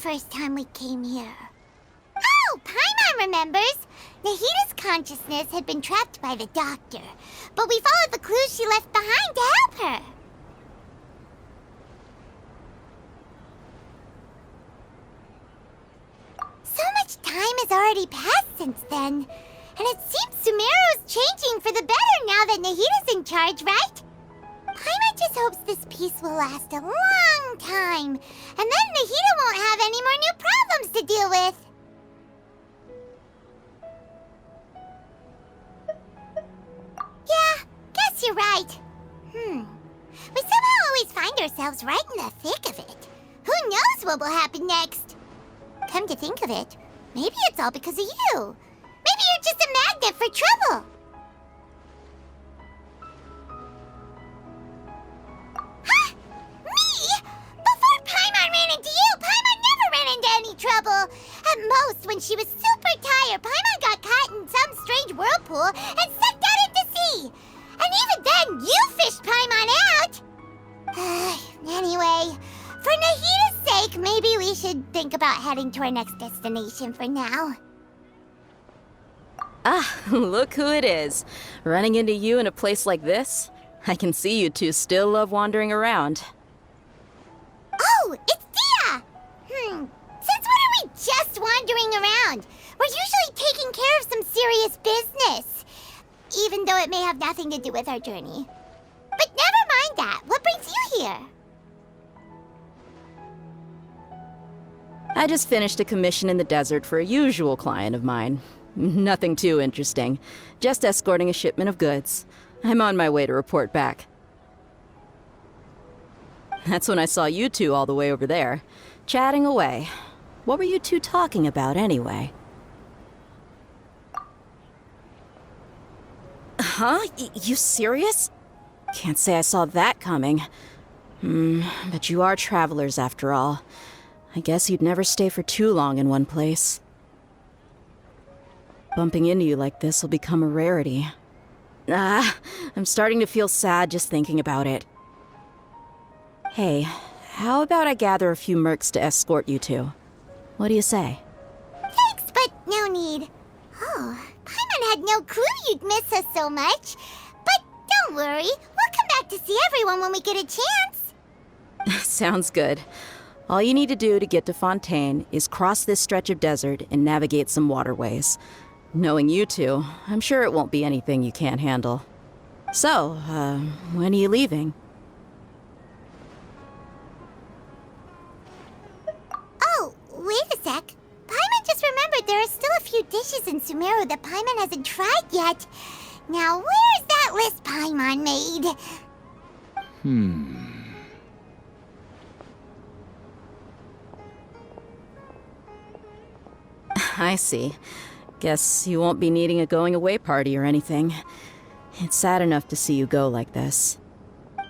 first time we came here. Oh, Paimon remembers! Nahita's consciousness had been trapped by the doctor, but we followed the clues she left behind to help her. So much time has already passed since then, and it seems Sumeru's changing for the better now that Nahita's in charge, right? Paimon just hopes this peace will last a long time, and then Nahita won't have any more new problems to deal with. Yeah, guess you're right. We somehow always find ourselves right in the thick of it. Who knows what will happen next? Come to think of it, maybe it's all because of you. Maybe you're just a magnet for trouble. Huh? Me? Before Paimon ran into you, Paimon never ran into any trouble. At most, when she was super tired, Paimon got caught in some strange whirlpool and sucked out into sea. And even then, you fished Paimon out. Anyway, for Nahita's sake, maybe we should think about heading to our next destination for now. Ah, look who it is. Running into you in a place like this? I can see you two still love wandering around. Oh, it's Dia! Since when are we just wandering around? We're usually taking care of some serious business, even though it may have nothing to do with our journey. But never mind that. What brings you here? I just finished a commission in the desert for a usual client of mine. Nothing too interesting. Just escorting a shipment of goods. I'm on my way to report back. That's when I saw you two all the way over there, chatting away. What were you two talking about anyway? Huh? You serious? Can't say I saw that coming. But you are travelers after all. I guess you'd never stay for too long in one place. Bumping into you like this will become a rarity. I'm starting to feel sad just thinking about it. Hey, how about I gather a few mercs to escort you two? What do you say? Thanks, but no need. Oh, Paimon had no clue you'd miss us so much. But don't worry, we'll come back to see everyone when we get a chance. Sounds good. All you need to do to get to Fontaine is cross this stretch of desert and navigate some waterways. Knowing you two, I'm sure it won't be anything you can't handle. So, when are you leaving? Oh, wait a sec. Paimon just remembered there are still a few dishes in Sumeru that Paimon hasn't tried yet. Now, where's that list Paimon made? I see. Guess you won't be needing a going-away party or anything. It's sad enough to see you go like this.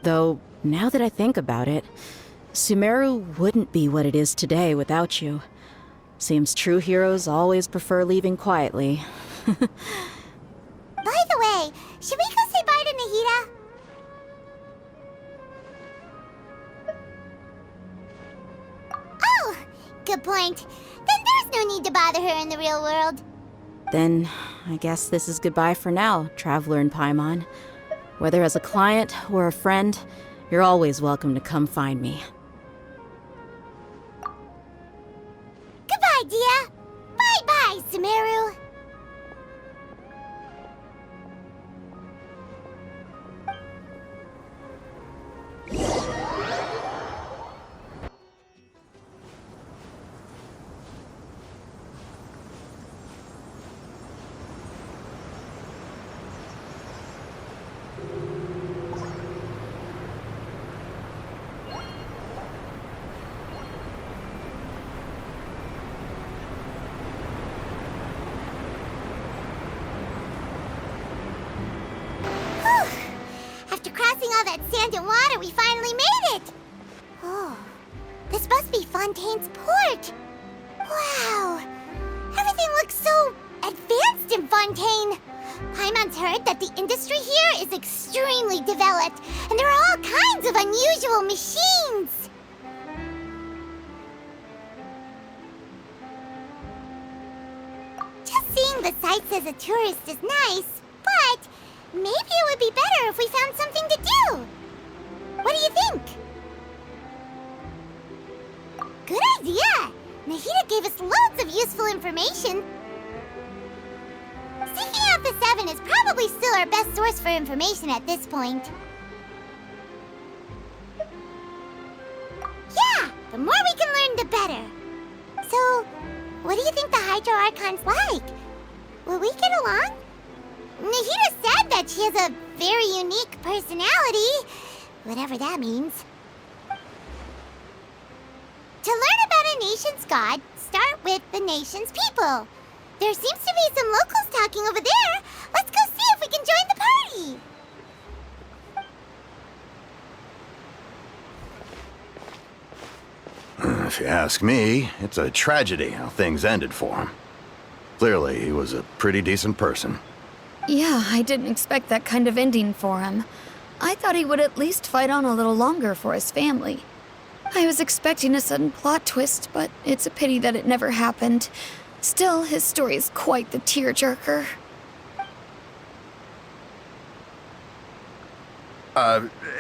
Though, now that I think about it, Sumeru wouldn't be what it is today without you. Seems true heroes always prefer leaving quietly. By the way, should we go say bye to Nahita? Oh, good point. Then there's no need to bother her in the real world. Then, I guess this is goodbye for now, Traveler in Paimon. Whether as a client or a friend, you're always welcome to come find me. Goodbye, Dia. Bye-bye, Sumeru. All that sand and water, we finally made it! Oh, this must be Fontaine's port! Wow! Everything looks so advanced in Fontaine! Paimon's heard that the industry here is extremely developed, and there are all kinds of unusual machines! sights as a tourist is nice, but maybe it would be better if we found something to do. What do you think? Good idea! Nahida gave us loads of useful information. Seeking out the Seven is probably still our best source for information at this point. Yeah, the more we can learn, the better. So, what do you think the Hydro Archon's like? Will we get along? Nahida said that she has a very unique personality, whatever that means. To learn about a nation's god, start with the nation's people. There seems to be some locals talking over there. Let's go see if we can join the party. If you ask me, it's a tragedy how things ended for him. Clearly, he was a pretty decent person. Yeah, I didn't expect that kind of ending for him. I thought he would at least fight on a little longer for his family. I was expecting a sudden plot twist, but it's a pity that it never happened. Still, his story is quite the tearjerker.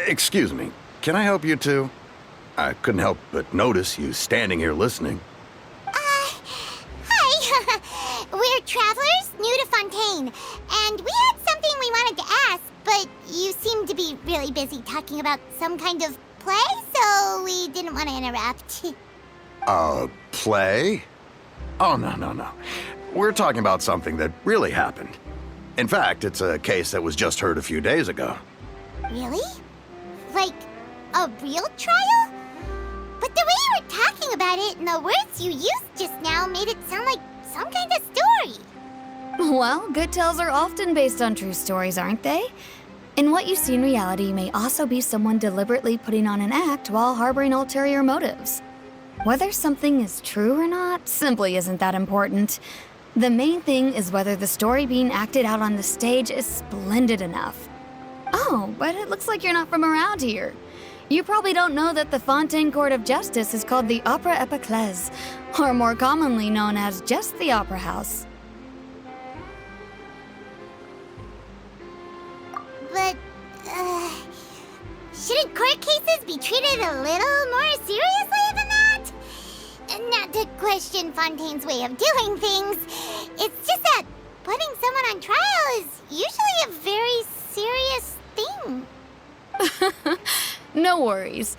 Excuse me. Can I help you two? I couldn't help but notice you standing here listening. Hi. We're travelers new to Fontaine, and we had something we wanted to ask, but you seem to be really busy talking about some kind of play, so we didn't want to interrupt. Play? Oh, no. We're talking about something that really happened. In fact, it's a case that was just heard a few days ago. Really? Like, a real trial? But the way you were talking about it and the words you used just now made it sound like some kind of story. Well, good tales are often based on true stories, aren't they? And what you see in reality may also be someone deliberately putting on an act while harboring ulterior motives. Whether something is true or not simply isn't that important. The main thing is whether the story being acted out on the stage is splendid enough. Oh, but it looks like you're not from around here. You probably don't know that the Fontaine Court of Justice is called the Opera Epiclese, or more commonly known as just the Opera House. But, shouldn't court cases be treated a little more seriously than that? Not to question Fontaine's way of doing things. It's just that putting someone on trial is usually a very serious thing. No worries.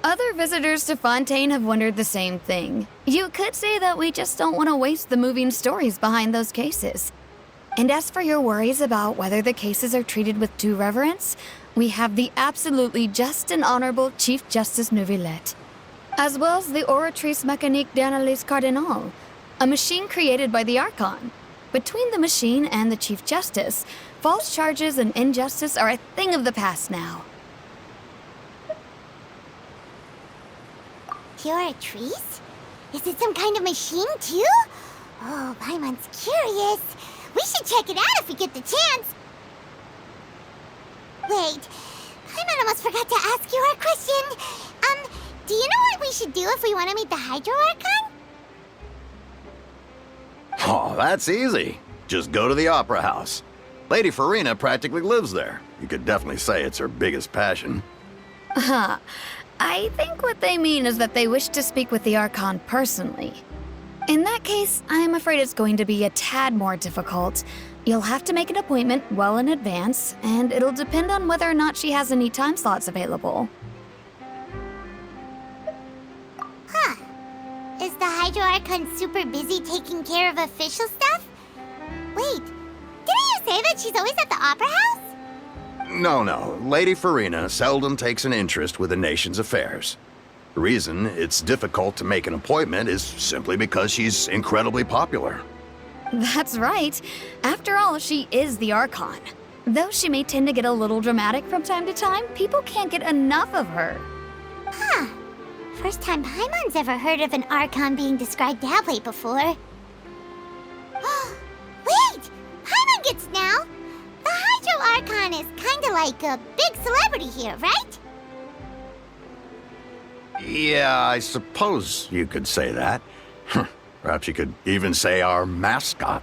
Other visitors to Fontaine have wondered the same thing. You could say that we just don't want to waste the moving stories behind those cases. And as for your worries about whether the cases are treated with due reverence, we have the absolutely just and honorable Chief Justice Neuvillette, as well as the Oratrice Mécanique d'Analyse Cardinal, a machine created by the Archon. Between the machine and the Chief Justice, false charges and injustice are a thing of the past now. Oratrice? Is it some kind of machine, too? Oh, Paimon's curious. We should check it out if we get the chance. Wait, Paimon almost forgot to ask you our question. Do you know what we should do if we want to meet the Hydro Archon? Oh, that's easy. Just go to the Opera House. Lady Farina practically lives there. You could definitely say it's her biggest passion. I think what they mean is that they wish to speak with the Archon personally. In that case, I'm afraid it's going to be a tad more difficult. You'll have to make an appointment well in advance, and it'll depend on whether or not she has any time slots available. Huh. Is the Hydro Archon super busy taking care of official stuff? Wait, didn't you say that she's always at the Opera House? No. Lady Farina seldom takes an interest with the nation's affairs. The reason it's difficult to make an appointment is simply because she's incredibly popular. That's right. After all, she is the Archon. Though she may tend to get a little dramatic from time to time, people can't get enough of her. Huh. First time Paimon's ever heard of an Archon being described that way before. Wait! Paimon gets now! The Hydro Archon is kinda like a big celebrity here, right? Yeah, I suppose you could say that. Perhaps you could even say our mascot.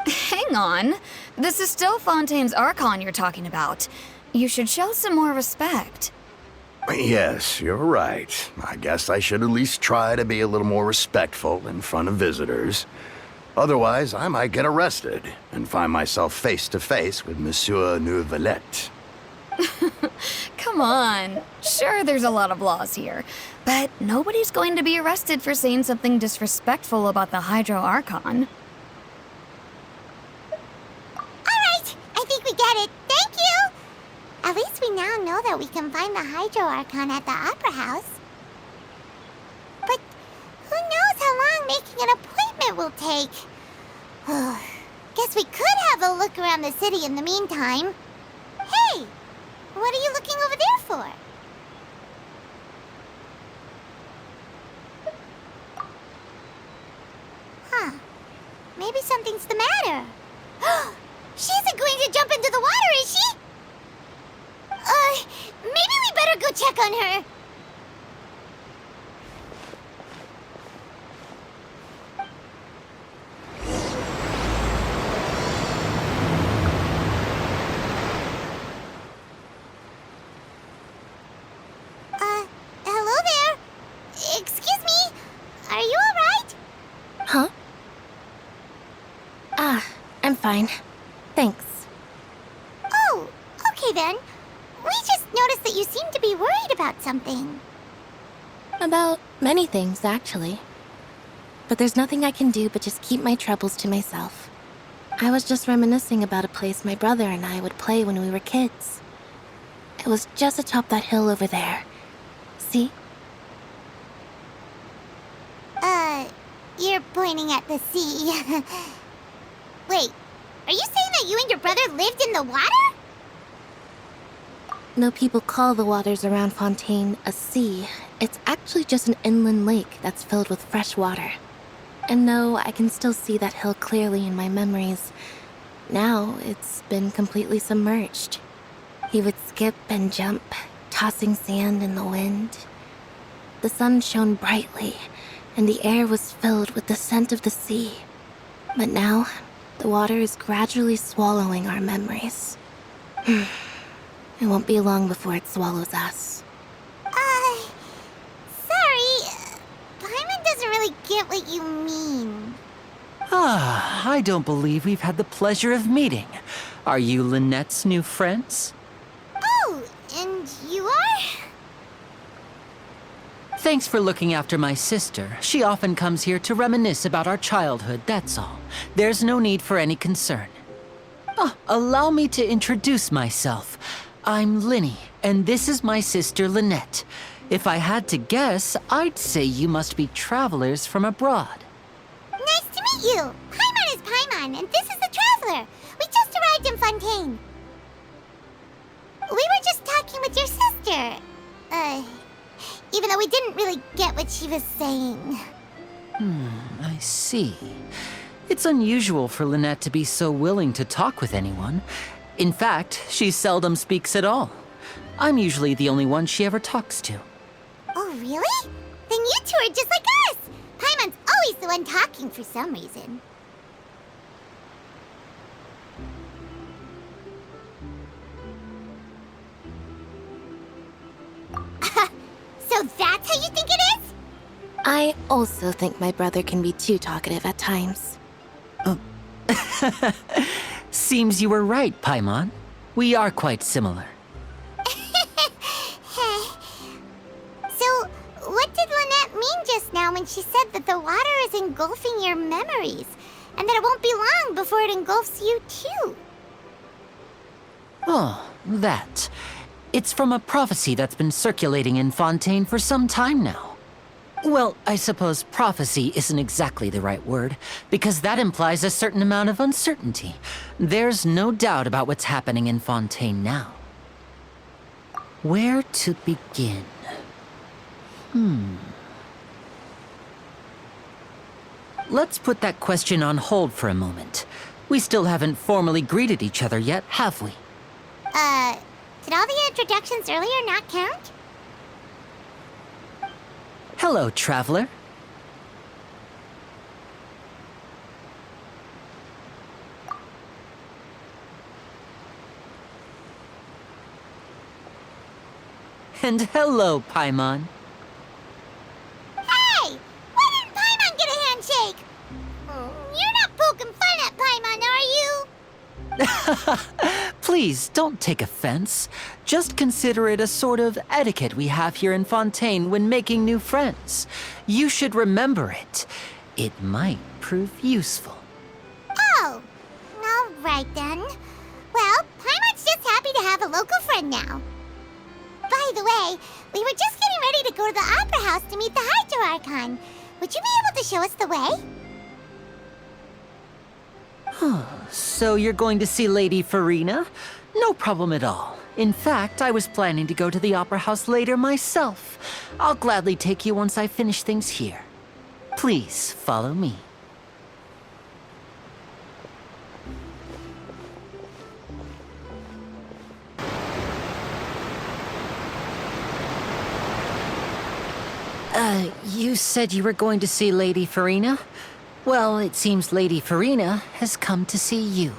Hang on. This is still Fontaine's Archon you're talking about. You should show some more respect. Yes, you're right. I guess I should at least try to be a little more respectful in front of visitors. Otherwise, I might get arrested and find myself face to face with Monsieur Neuvillette. Come on. Sure, there's a lot of laws here, but nobody's going to be arrested for saying something disrespectful about the Hydro Archon. Alright, I think we get it. Thank you! At least we now know that we can find the Hydro Archon at the Opera House. But who knows how long making an appointment will take? Guess we could have a look around the city in the meantime. Hey! What are you looking over there for? Huh. Maybe something's the matter. She isn't going to jump into the water, is she? Maybe we better go check on her. Hello there. Excuse me. Are you alright? Huh? I'm fine. Thanks. Oh, okay then. We just noticed that you seem to be worried about something. About many things, actually. But there's nothing I can do but just keep my troubles to myself. I was just reminiscing about a place my brother and I would play when we were kids. It was just atop that hill over there. See? You're pointing at the sea. Wait, are you saying that you and your brother lived in the water? No, people call the waters around Fontaine a sea. It's actually just an inland lake that's filled with fresh water. And no, I can still see that hill clearly in my memories. Now, it's been completely submerged. He would skip and jump, tossing sand in the wind. The sun shone brightly, and the air was filled with the scent of the sea. But now, the water is gradually swallowing our memories. It won't be long before it swallows us. Sorry. Paimon doesn't really get what you mean. I don't believe we've had the pleasure of meeting. Are you Lynette's new friends? Oh, and you are? Thanks for looking after my sister. She often comes here to reminisce about our childhood, that's all. There's no need for any concern. Allow me to introduce myself. I'm Linny, and this is my sister Lynette. If I had to guess, I'd say you must be travelers from abroad. Nice to meet you. Paimon is Paimon, and this is the Traveler. We just arrived in Fontaine. We were just talking with your sister. Even though we didn't really get what she was saying. I see. It's unusual for Lynette to be so willing to talk with anyone. In fact, she seldom speaks at all. I'm usually the only one she ever talks to. Oh, really? Then you two are just like us. Paimon's always the one talking for some reason. So that's how you think it is? I also think my brother can be too talkative at times. Seems you were right, Paimon. We are quite similar. So, what did Lynette mean just now when she said that the water is engulfing your memories, and that it won't be long before it engulfs you too? Oh, that. It's from a prophecy that's been circulating in Fontaine for some time now. Well, I suppose prophecy isn't exactly the right word, because that implies a certain amount of uncertainty. There's no doubt about what's happening in Fontaine now. Where to begin? Let's put that question on hold for a moment. We still haven't formally greeted each other yet, have we? Did all the introductions earlier not count? Hello, traveler. And hello, Paimon. Hey! Why didn't Paimon get a handshake? You're not poking fun at Paimon, are you? Please, don't take offense. Just consider it a sort of etiquette we have here in Fontaine when making new friends. You should remember it. It might prove useful. Oh, all right then. Well, Paimon's just happy to have a local friend now. By the way, we were just getting ready to go to the Opera House to meet the Hydro Archon. Would you be able to show us the way? So you're going to see Lady Farina? No problem at all. In fact, I was planning to go to the Opera House later myself. I'll gladly take you once I finish things here. Please follow me. You said you were going to see Lady Farina? Well, it seems Lady Farina has come to see you.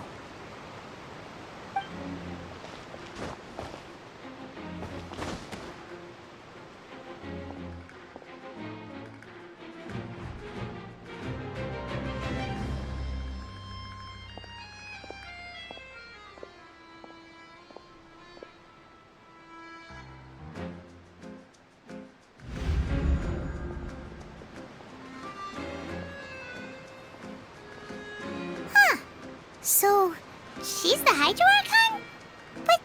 So, she's the Hydro Archon? But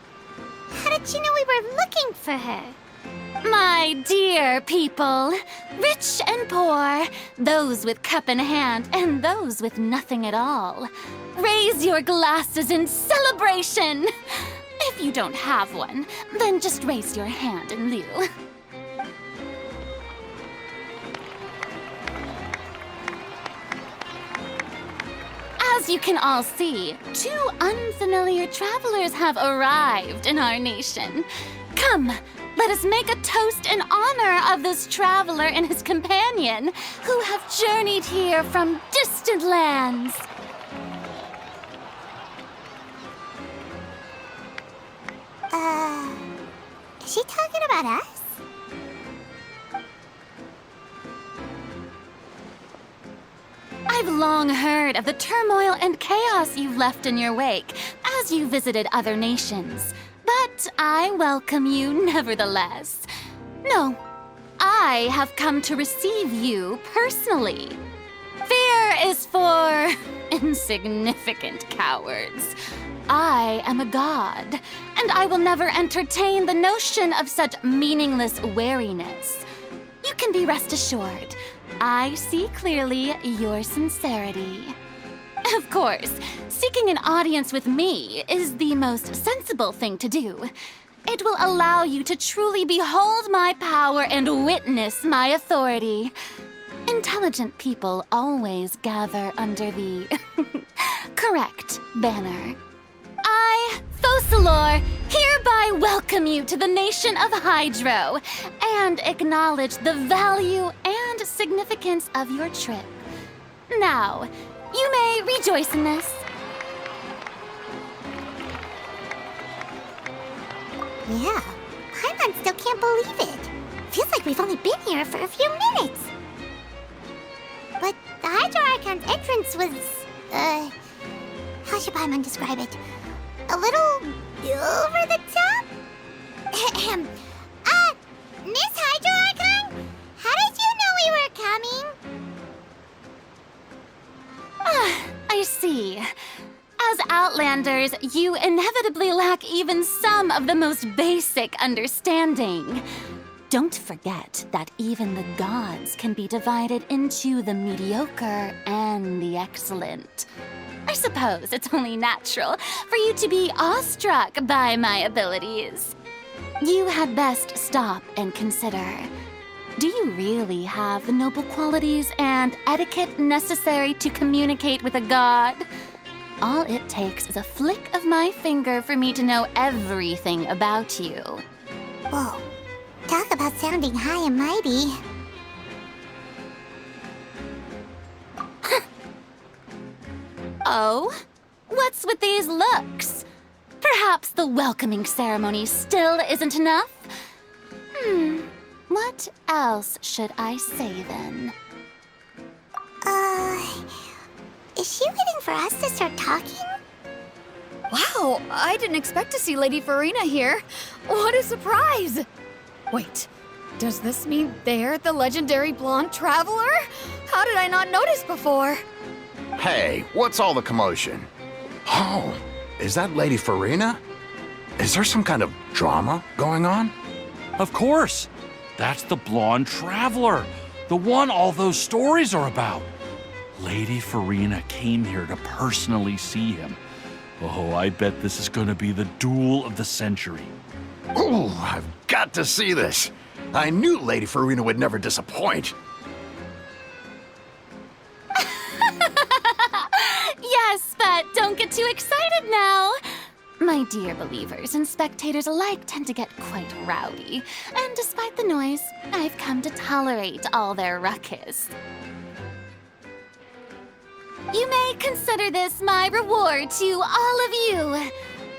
how did she know we were looking for her? My dear people, rich and poor, those with cup in hand and those with nothing at all, raise your glasses in celebration! If you don't have one, then just raise your hand in lieu. As you can all see, two unfamiliar travelers have arrived in our nation. Come, let us make a toast in honor of this traveler and his companion, who have journeyed here from distant lands. Is she talking about us? I've long heard of the turmoil and chaos you've left in your wake as you visited other nations. But I welcome you nevertheless. No, I have come to receive you personally. Fear is for insignificant cowards. I am a god, and I will never entertain the notion of such meaningless wariness. You can be rest assured, I see clearly your sincerity. Of course, seeking an audience with me is the most sensible thing to do. It will allow you to truly behold my power and witness my authority. Intelligent people always gather under the correct banner. I, Focalor, hereby welcome you to the nation of Hydro and acknowledge the value and significance of your trip. Now, you may rejoice in this. Yeah, Paimon still can't believe it. Feels like we've only been here for a few minutes. But the Hydro Archon's entrance was, how should Paimon describe it? A little over the top? Ahem. Miss Hydro Archon? How did you know we were coming? I see. As Outlanders, you inevitably lack even some of the most basic understanding. Don't forget that even the gods can be divided into the mediocre and the excellent. I suppose it's only natural for you to be awestruck by my abilities. You had best stop and consider. Do you really have the noble qualities and etiquette necessary to communicate with a god? All it takes is a flick of my finger for me to know everything about you. Whoa, talk about sounding high and mighty. Oh? What's with these looks? Perhaps the welcoming ceremony still isn't enough? What else should I say then? Is she waiting for us to start talking? Wow, I didn't expect to see Lady Farina here. What a surprise! Wait, does this mean they're the legendary blonde traveler? How did I not notice before? Hey, what's all the commotion? Oh, is that Lady Farina? Is there some kind of drama going on? Of course. That's the blonde traveler. The one all those stories are about. Lady Farina came here to personally see him. Oh, I bet this is going to be the duel of the century. Oh, I've got to see this. I knew Lady Farina would never disappoint. Yes, but don't get too excited now. My dear believers and spectators alike tend to get quite rowdy, and despite the noise, I've come to tolerate all their ruckus. You may consider this my reward to all of you.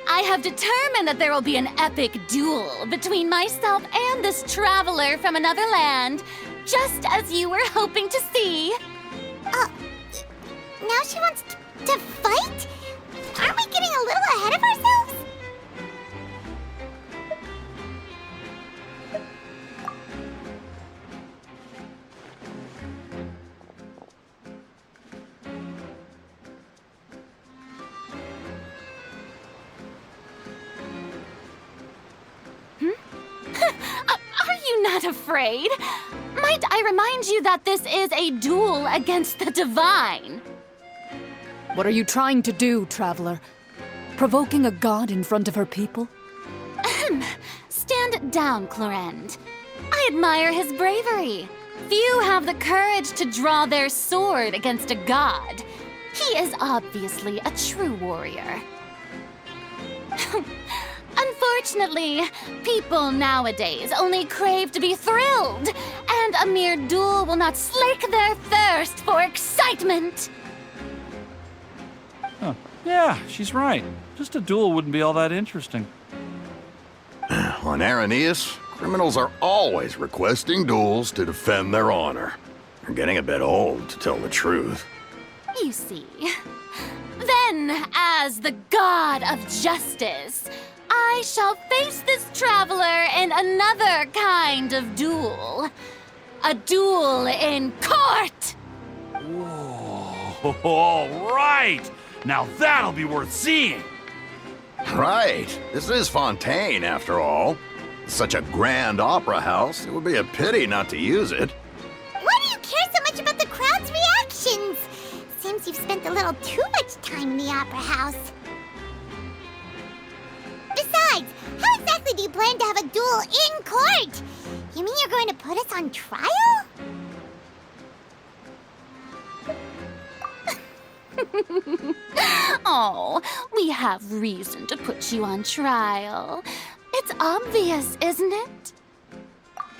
I have determined that there will be an epic duel between myself and this traveler from another land, just as you were hoping to see. Now she wants to fight? Aren't we getting a little ahead of ourselves? Are you not afraid? Might I remind you that this is a duel against the divine? What are you trying to do, traveler? Provoking a god in front of her people? Stand down, Clorend. I admire his bravery. Few have the courage to draw their sword against a god. He is obviously a true warrior. Unfortunately, people nowadays only crave to be thrilled, and a mere duel will not slake their thirst for excitement. Huh. Yeah, she's right. Just a duel wouldn't be all that interesting. On Araneus, criminals are always requesting duels to defend their honor. They're getting a bit old, to tell the truth. You see. Then, as the god of justice, I shall face this traveler in another kind of duel. A duel in court! Whoa, all right! Now that'll be worth seeing! Right. This is Fontaine, after all. Such a grand opera house, it would be a pity not to use it. Why do you care so much about the crowd's reactions? Seems you've spent a little too much time in the opera house. Besides, how exactly do you plan to have a duel in court? You mean you're going to put us on trial? Oh, we have reason to put you on trial. It's obvious, isn't it?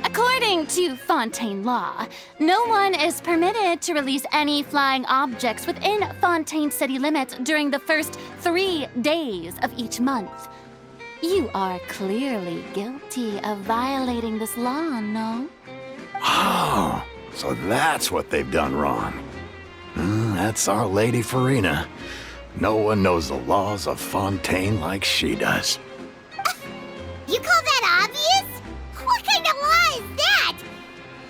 According to Fontaine law, no one is permitted to release any flying objects within Fontaine city limits during the first 3 days of each month. You are clearly guilty of violating this law, no? Oh, so that's what they've done wrong. That's our Lady Farina. No one knows the laws of Fontaine like she does. You call that obvious? What kind of law is that?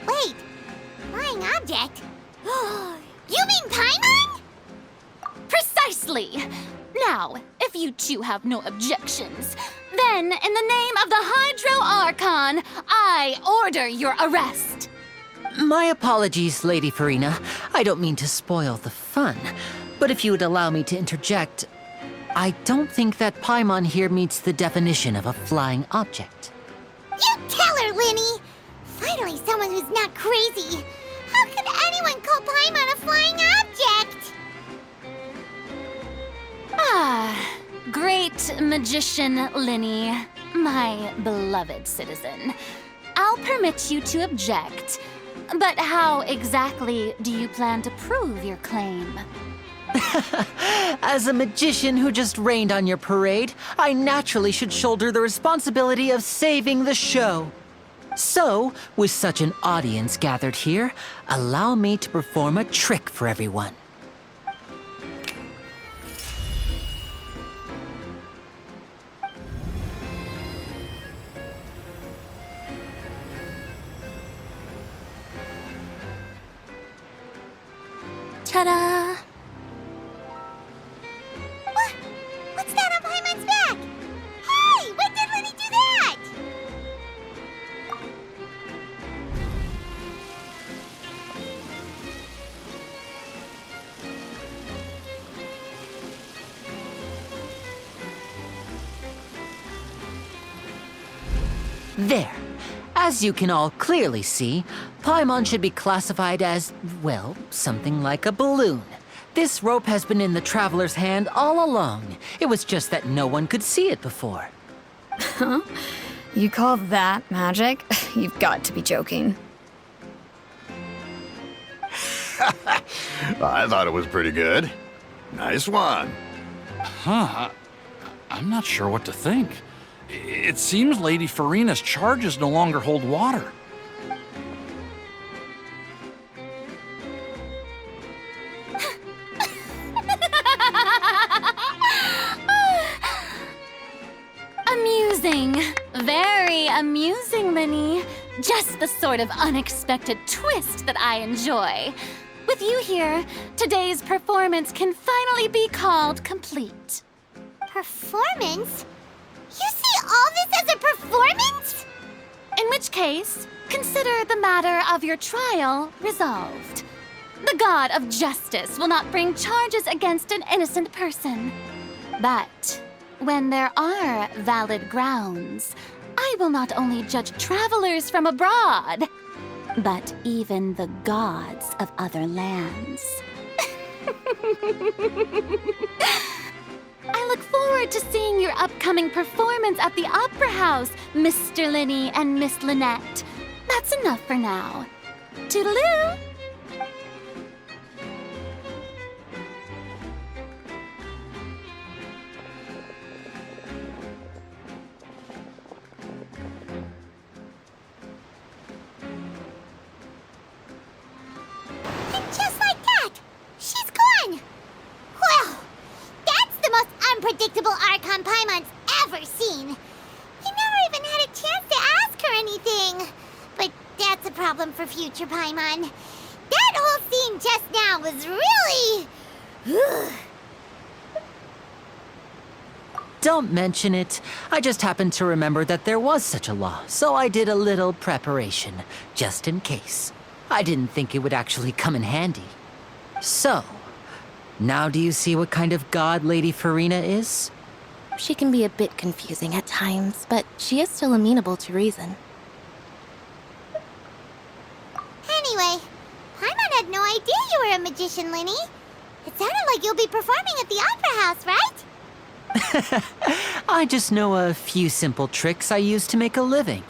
Wait, flying object? You mean Paimon? Precisely! Now, if you two have no objections, then in the name of the Hydro Archon, I order your arrest. My apologies, Lady Farina. I don't mean to spoil the fun. But if you would allow me to interject, I don't think that Paimon here meets the definition of a flying object. You tell her, Linny! Finally someone who's not crazy. How could anyone call Paimon a flying object? Great magician Linny, my beloved citizen. I'll permit you to object, but how exactly do you plan to prove your claim? As a magician who just rained on your parade, I naturally should shoulder the responsibility of saving the show. So, with such an audience gathered here, allow me to perform a trick for everyone. Ta-da! What's that on Paimon's back? Hey, when did Lenny do that? There. As you can all clearly see, Paimon should be classified as, well, something like a balloon. This rope has been in the Traveler's hand all along. It was just that no one could see it before. Huh? You call that magic? You've got to be joking. I thought it was pretty good. Nice one. Huh, I'm not sure what to think. It seems Lady Farina's charges no longer hold water. Amusing. Very amusing, Linny. Just the sort of unexpected twist that I enjoy. With you here, today's performance can finally be called complete. Performance? You see all this as a performance? In which case, consider the matter of your trial resolved. The god of justice will not bring charges against an innocent person. But when there are valid grounds, I will not only judge travelers from abroad, but even the gods of other lands. I look forward to seeing your upcoming performance at the Opera House, Mr. Linny and Miss Lynette. That's enough for now. Toodaloo! And just like that, she's gone. Well, that's the most unpredictable Archon Paimon's ever seen. He never even had a chance to ask her anything. But that's a problem for future Paimon. That whole scene just now was really... Don't mention it. I just happened to remember that there was such a law, so I did a little preparation, just in case. I didn't think it would actually come in handy. So, now do you see what kind of god Lady Farina is? She can be a bit confusing at times, but she is still amenable to reason. Anyway, Paimon had no idea you were a magician, Linny. It sounded like you'll be performing at the Opera House, right? I just know a few simple tricks I use to make a living.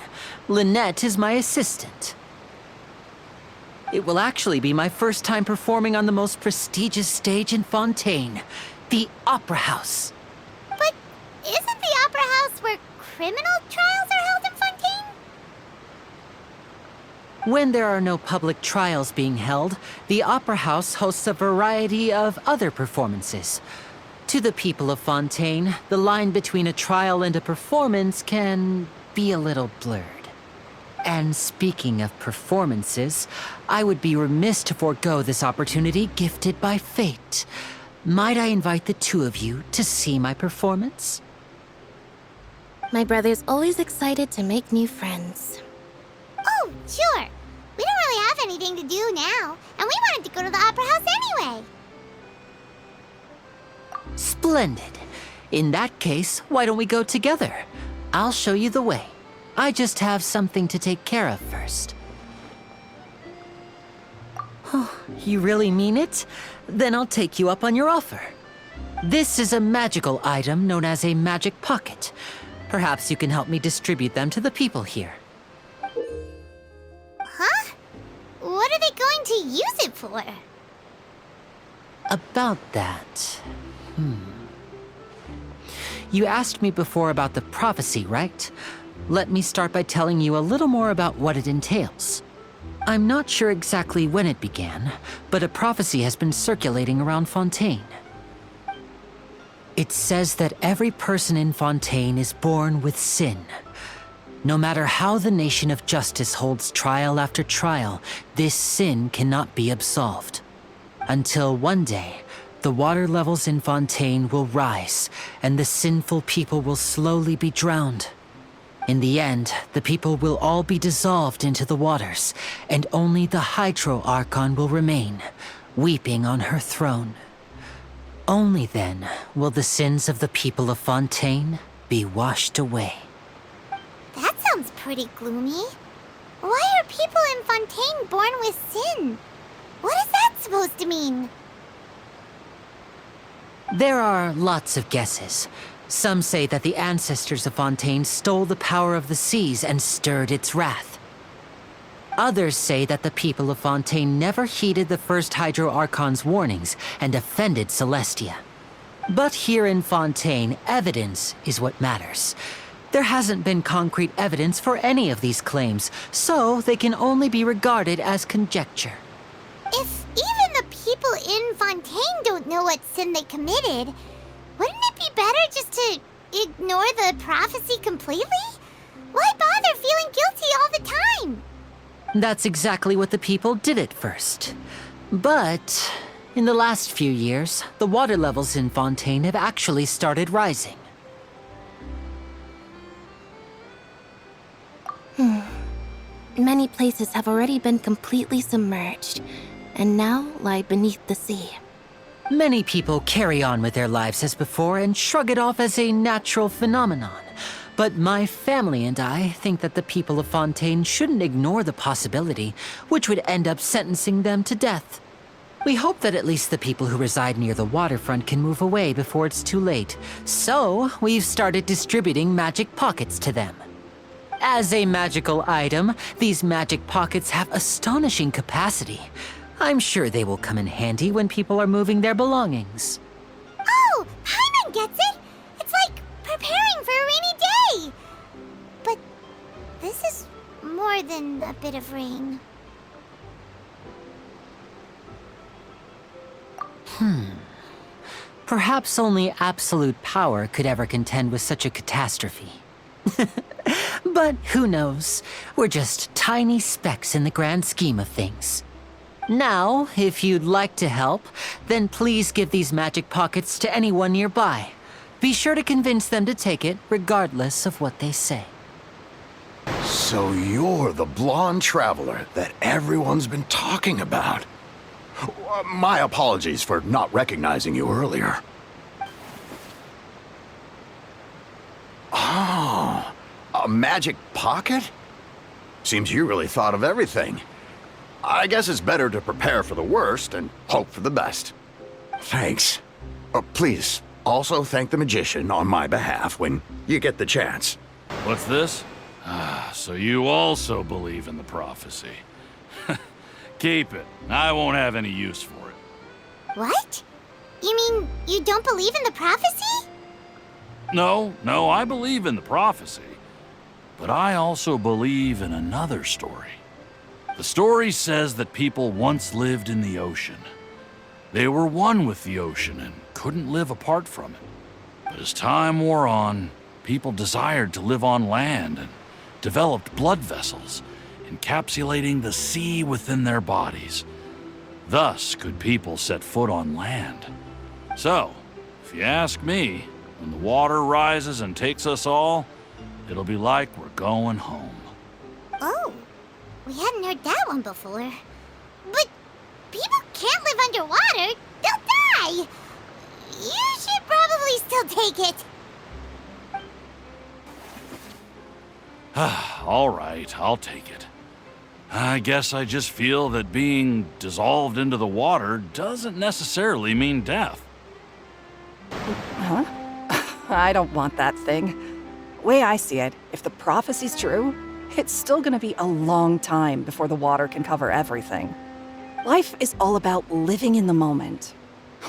Lynette is my assistant. It will actually be my first time performing on the most prestigious stage in Fontaine, the Opera House. But isn't the Opera House where criminal trials are held in Fontaine? When there are no public trials being held, the Opera House hosts a variety of other performances. To the people of Fontaine, the line between a trial and a performance can be a little blurred. And speaking of performances, I would be remiss to forego this opportunity gifted by fate. Might I invite the two of you to see my performance? My brother's always excited to make new friends. Oh, sure. We don't really have anything to do now, and we wanted to go to the Opera House anyway. Splendid. In that case, why don't we go together? I'll show you the way. I just have something to take care of first. Oh, you really mean it? Then I'll take you up on your offer. This is a magical item known as a magic pocket. Perhaps you can help me distribute them to the people here. Huh? What are they going to use it for? About that... You asked me before about the prophecy, right? let me start by telling you a little more about what it entails. I'm not sure exactly when it began, but a prophecy has been circulating around Fontaine. It says that every person in Fontaine is born with sin. No matter how the nation of justice holds trial after trial, this sin cannot be absolved. Until one day, the water levels in Fontaine will rise, and the sinful people will slowly be drowned. In the end, the people will all be dissolved into the waters, and only the Hydro Archon will remain, weeping on her throne. Only then will the sins of the people of Fontaine be washed away. That sounds pretty gloomy. Why are people in Fontaine born with sin? What is that supposed to mean? There are lots of guesses. Some say that the ancestors of Fontaine stole the power of the seas and stirred its wrath. Others say that the people of Fontaine never heeded the first Hydro Archon's warnings and offended Celestia. But here in Fontaine, evidence is what matters. There hasn't been concrete evidence for any of these claims, so they can only be regarded as conjecture. If even the people in Fontaine don't know what sin they committed, wouldn't it be better just to ignore the prophecy completely? Why bother feeling guilty all the time? That's exactly what the people did at first. But in the last few years, the water levels in Fontaine have actually started rising. Many places have already been completely submerged, and now lie beneath the sea. Many people carry on with their lives as before and shrug it off as a natural phenomenon. But my family and I think that the people of Fontaine shouldn't ignore the possibility, which would end up sentencing them to death. We hope that at least the people who reside near the waterfront can move away before it's too late. So, we've started distributing magic pockets to them. As a magical item, these magic pockets have astonishing capacity. I'm sure they will come in handy when people are moving their belongings. Oh, Paimon gets it! It's like preparing for a rainy day! But this is more than a bit of rain. Perhaps only absolute power could ever contend with such a catastrophe. But who knows? We're just tiny specks in the grand scheme of things. Now, if you'd like to help, then please give these magic pockets to anyone nearby. Be sure to convince them to take it, regardless of what they say. So you're the blonde traveler that everyone's been talking about. My apologies for not recognizing you earlier. Oh, a magic pocket? Seems you really thought of everything. I guess it's better to prepare for the worst and hope for the best. Thanks. Please, also thank the magician on my behalf when you get the chance. What's this? So you also believe in the prophecy. Keep it. I won't have any use for it. What? You mean you don't believe in the prophecy? No, I believe in the prophecy. But I also believe in another story. The story says that people once lived in the ocean. They were one with the ocean and couldn't live apart from it. But as time wore on, people desired to live on land and developed blood vessels, encapsulating the sea within their bodies. Thus could people set foot on land. So, if you ask me, when the water rises and takes us all, it'll be like we're going home. Oh, we hadn't heard that one before. But people can't live underwater. They'll die. You should probably still take it. All right, I'll take it. I guess I just feel that being dissolved into the water doesn't necessarily mean death. Huh? I don't want that thing. Way I see it, if the prophecy's true, it's still gonna be a long time before the water can cover everything. Life is all about living in the moment.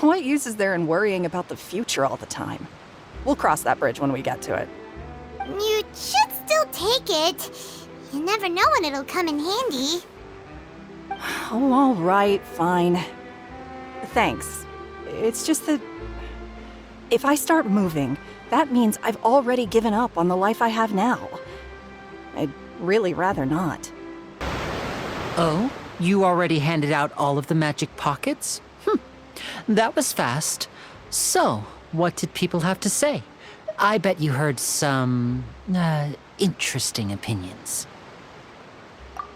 What use is there in worrying about the future all the time? We'll cross that bridge when we get to it. You should still still take it. You never know when it'll come in handy. Oh, all right, fine. Thanks. It's just that if I start moving, that means I've already given up on the life I have now. I'd really rather not. Oh? You already handed out all of the magic pockets? That was fast. So, what did people have to say? I bet you heard some, interesting opinions.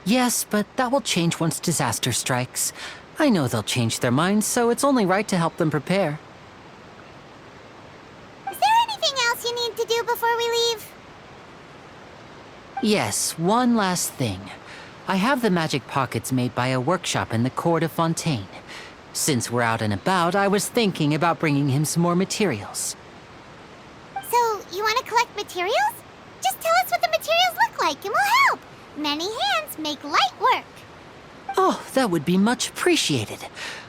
Yes, but that will change once disaster strikes. I know they'll change their minds, so it's only right to help them prepare. Is there anything else you need to do before we leave? Yes, one last thing. I have the magic pockets made by a workshop in the court of Fontaine. Since we're out and about, I was thinking about bringing him some more materials. So, you want to collect materials? Just tell us what the materials look like and we'll help. Many hands make light work. Oh, that would be much appreciated.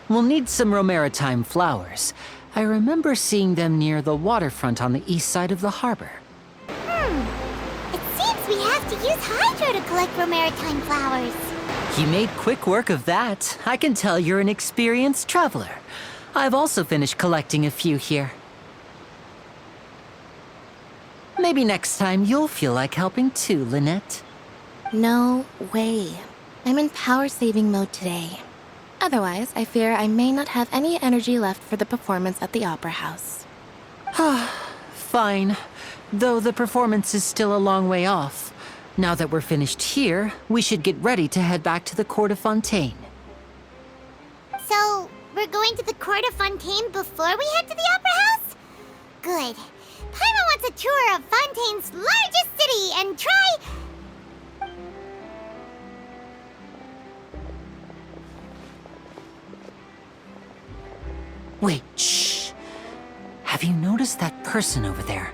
We'll need some Romaritime flowers. I remember seeing them near the waterfront on the east side of the harbor. It seems we have to use Hydro to collect Romaritime flowers. You made quick work of that. I can tell you're an experienced traveler. I've also finished collecting a few here. Maybe next time you'll feel like helping too, Lynette. No way. I'm in power-saving mode today. Otherwise, I fear I may not have any energy left for the performance at the Opera House. Fine. Though the performance is still a long way off. Now that we're finished here, we should get ready to head back to the court of Fontaine. So, we're going to the court of Fontaine before we head to the Opera House? Good. Paimon wants a tour of Fontaine's largest city and try... Wait, shh. Have you noticed that person over there?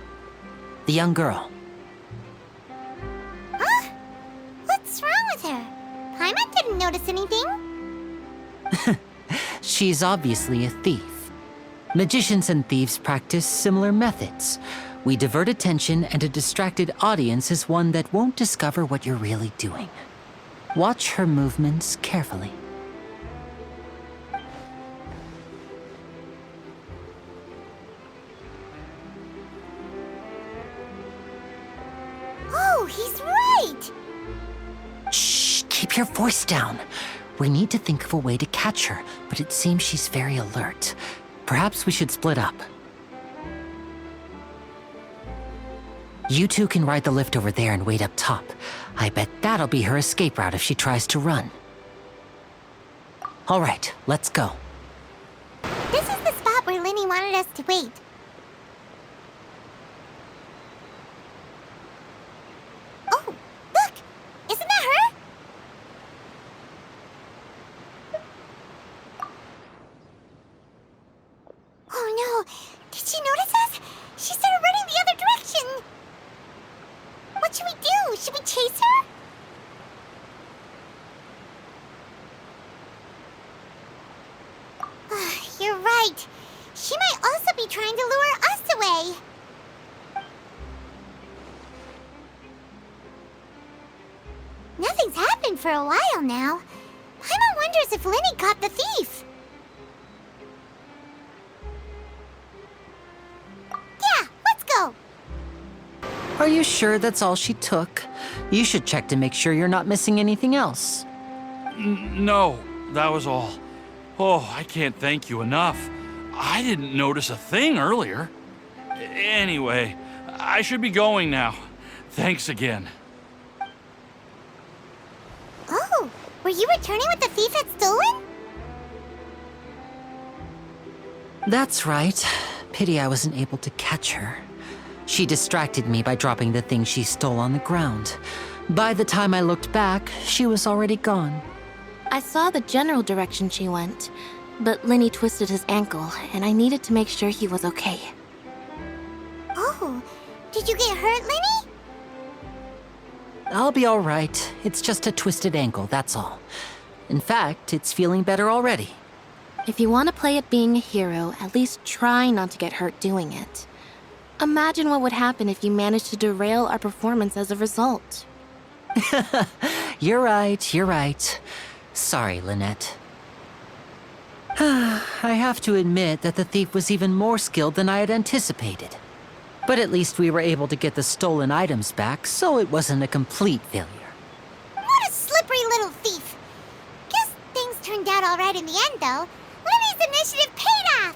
The young girl. Huh? What's wrong with her? Paimon didn't notice anything. She's obviously a thief. Magicians and thieves practice similar methods. We divert attention, and a distracted audience is one that won't discover what you're really doing. Watch her movements carefully. Oh, he's right! Shh, keep your voice down. We need to think of a way to catch her, but it seems she's very alert. Perhaps we should split up. You two can ride the lift over there and wait up top. I bet that'll be her escape route if she tries to run. All right, let's go. This is the spot where Linny wanted us to wait. Oh, look! Isn't that her? Oh no! Did she notice us? She started running the other direction! What should we do? Should we chase her? You're right. She might also be trying to lure us away. Nothing's happened for a while now. Paimon wonders if Linny caught the thief. Yeah, let's go. Are you sure that's all she took? You should check to make sure you're not missing anything else. No, that was all. Oh, I can't thank you enough. I didn't notice a thing earlier. Anyway, I should be going now. Thanks again. Oh, were you returning what the thief had stolen? That's right. Pity I wasn't able to catch her. She distracted me by dropping the thing she stole on the ground. By the time I looked back, she was already gone. I saw the general direction she went, but Linny twisted his ankle, and I needed to make sure he was okay. Oh, did you get hurt, Linny? I'll be all right. It's just a twisted ankle, that's all. In fact, it's feeling better already. If you want to play at being a hero, at least try not to get hurt doing it. Imagine what would happen if you managed to derail our performance as a result. You're right. Sorry, Lynette. I have to admit that the thief was even more skilled than I had anticipated. But at least we were able to get the stolen items back, so it wasn't a complete failure. What a slippery little thief. Guess things turned out all right in the end, though. Lily's initiative paid off.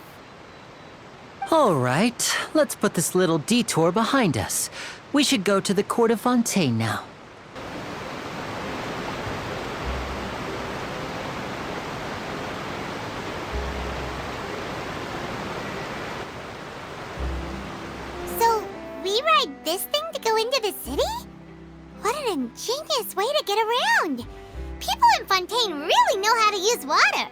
All right, let's put this little detour behind us. We should go to the court of Fontaine now. So, we ride this thing to go into the city? What an ingenious way to get around. People in Fontaine really know how to use water.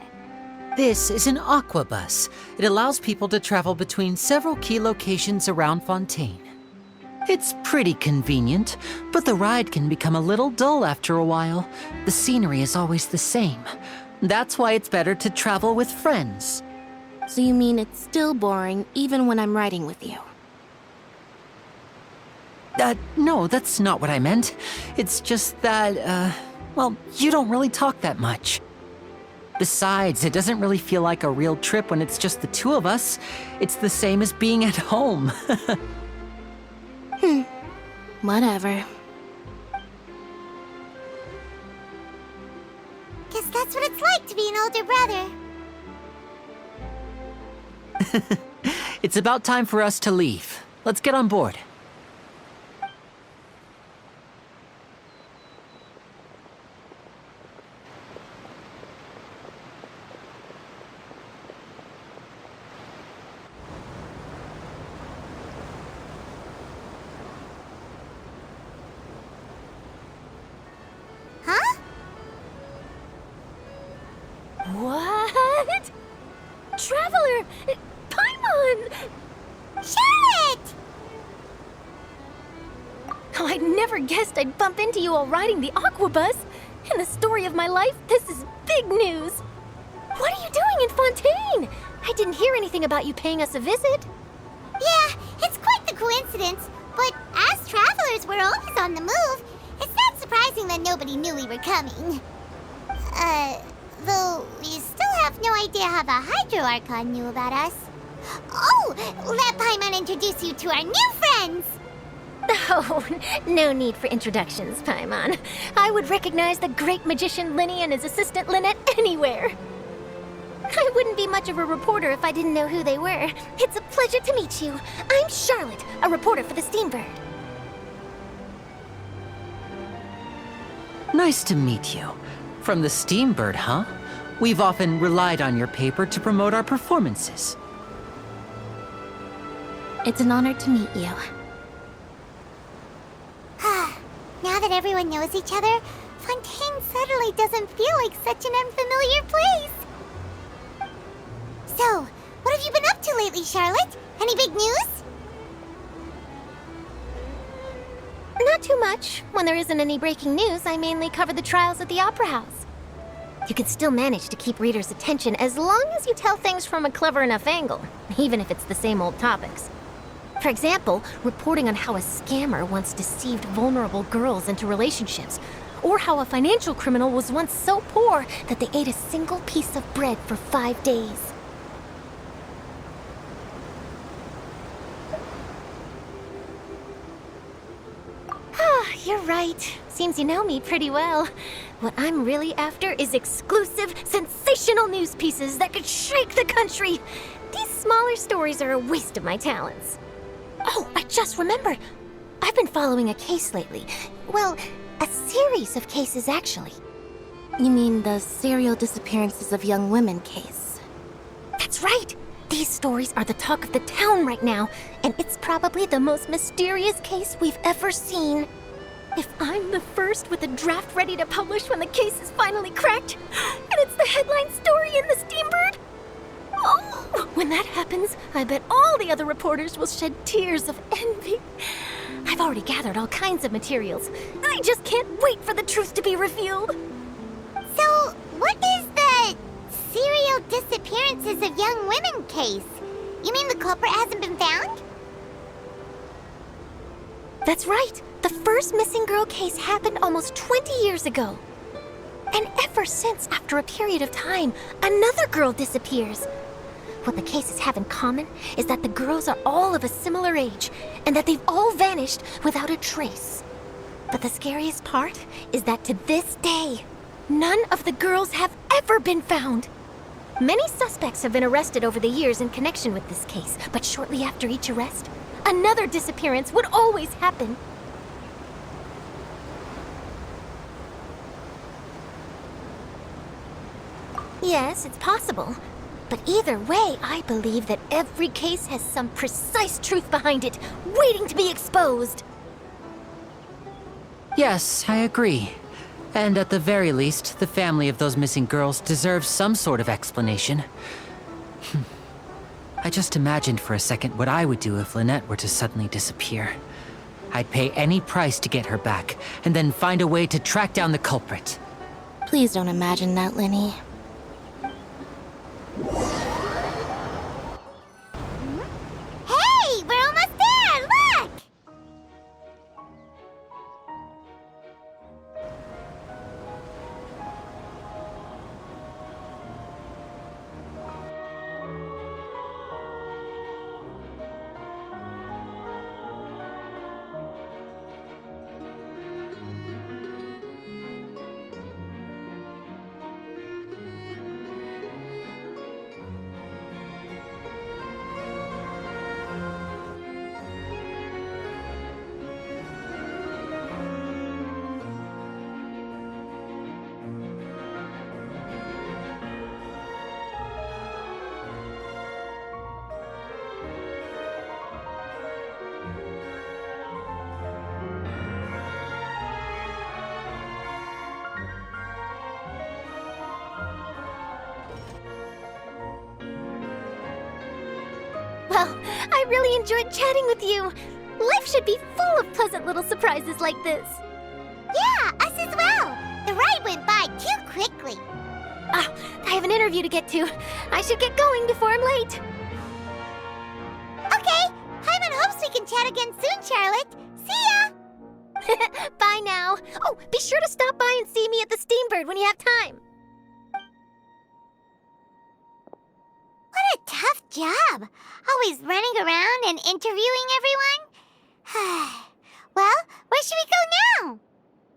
This is an aquabus. It allows people to travel between several key locations around Fontaine. It's pretty convenient, but the ride can become a little dull after a while. The scenery is always the same. That's why it's better to travel with friends. So you mean it's still boring even when I'm riding with you? No, that's not what I meant. It's just that, well, you don't really talk that much. Besides, it doesn't really feel like a real trip when it's just the two of us. It's the same as being at home. Whatever. Guess that's what it's like to be an older brother. It's about time for us to leave. Let's get on board. Huh? What? Traveler! Paimon! Charlotte! Oh, I never guessed I'd bump into you while riding the aquabus. In the story of my life, this is big news. What are you doing in Fontaine? I didn't hear anything about you paying us a visit. Yeah, it's quite the coincidence. But as travelers, we're always on the move. It's not surprising that nobody knew we were coming. Though we still have no idea how the Hydro Archon knew about us. Oh, let Paimon introduce you to our new friends! Oh, no need for introductions, Paimon. I would recognize the great magician Linny and his assistant Lynette anywhere. I wouldn't be much of a reporter if I didn't know who they were. It's a pleasure to meet you. I'm Charlotte, a reporter for the Steambird. Nice to meet you. From the Steambird, huh? We've often relied on your paper to promote our performances. It's an honor to meet you. Now that everyone knows each other, Fontaine suddenly doesn't feel like such an unfamiliar place. So, what have you been up to lately, Charlotte? Any big news? Not too much. When there isn't any breaking news, I mainly cover the trials at the Opera House. You can still manage to keep readers' attention as long as you tell things from a clever enough angle, even if it's the same old topics. For example, reporting on how a scammer once deceived vulnerable girls into relationships, or how a financial criminal was once so poor that they ate a single piece of bread for 5 days. You're right. Seems you know me pretty well. What I'm really after is exclusive, sensational news pieces that could shake the country. These smaller stories are a waste of my talents. Oh, I just remembered. I've been following a case lately. Well, a series of cases, actually. You mean the serial disappearances of young women case? That's right. These stories are the talk of the town right now, and it's probably the most mysterious case we've ever seen. If I'm the first with a draft ready to publish when the case is finally cracked, and it's the headline story in the Steambird, oh, when that happens, I bet all the other reporters will shed tears of envy. I've already gathered all kinds of materials. I just can't wait for the truth to be revealed. So, what is the serial disappearances of young women case? You mean the culprit hasn't been found? That's right. The first missing girl case happened almost 20 years ago. And ever since, after a period of time, another girl disappears. What the cases have in common is that the girls are all of a similar age, and that they've all vanished without a trace. But the scariest part is that to this day, none of the girls have ever been found. Many suspects have been arrested over the years in connection with this case, but shortly after each arrest, another disappearance would always happen. Yes, it's possible. But either way, I believe that every case has some precise truth behind it, waiting to be exposed. Yes, I agree. And at the very least, the family of those missing girls deserves some sort of explanation. I just imagined for a second what I would do if Lynette were to suddenly disappear. I'd pay any price to get her back, and then find a way to track down the culprit. Please don't imagine that, Lenny. Hey, we're almost there! Look! Well, I really enjoyed chatting with you. Life should be full of pleasant little surprises like this. Yeah, us as well. The ride went by too quickly. Ah, I have an interview to get to. I should get going before I'm late. Okay, Hyman hopes we can chat again soon, Charlotte. See ya! Bye now. Oh, be sure to stop by and see me at the Steambird when you have time. What a tough job. Always running around and interviewing everyone. Well, where should we go now?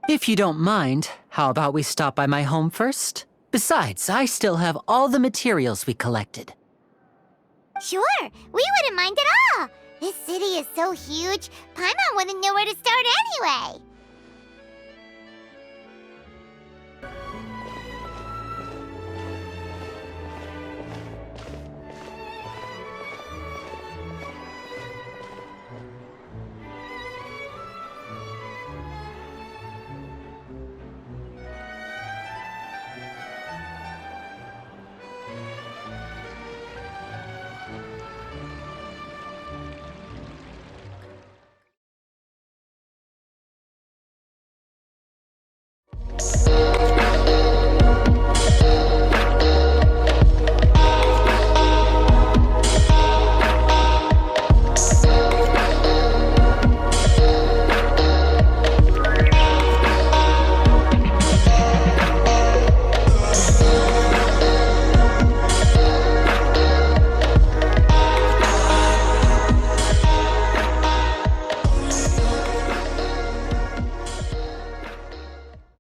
If you don't mind, how about we stop by my home first? Besides, I still have all the materials we collected. Sure, we wouldn't mind at all. This city is so huge, Paimon wouldn't know where to start anyway.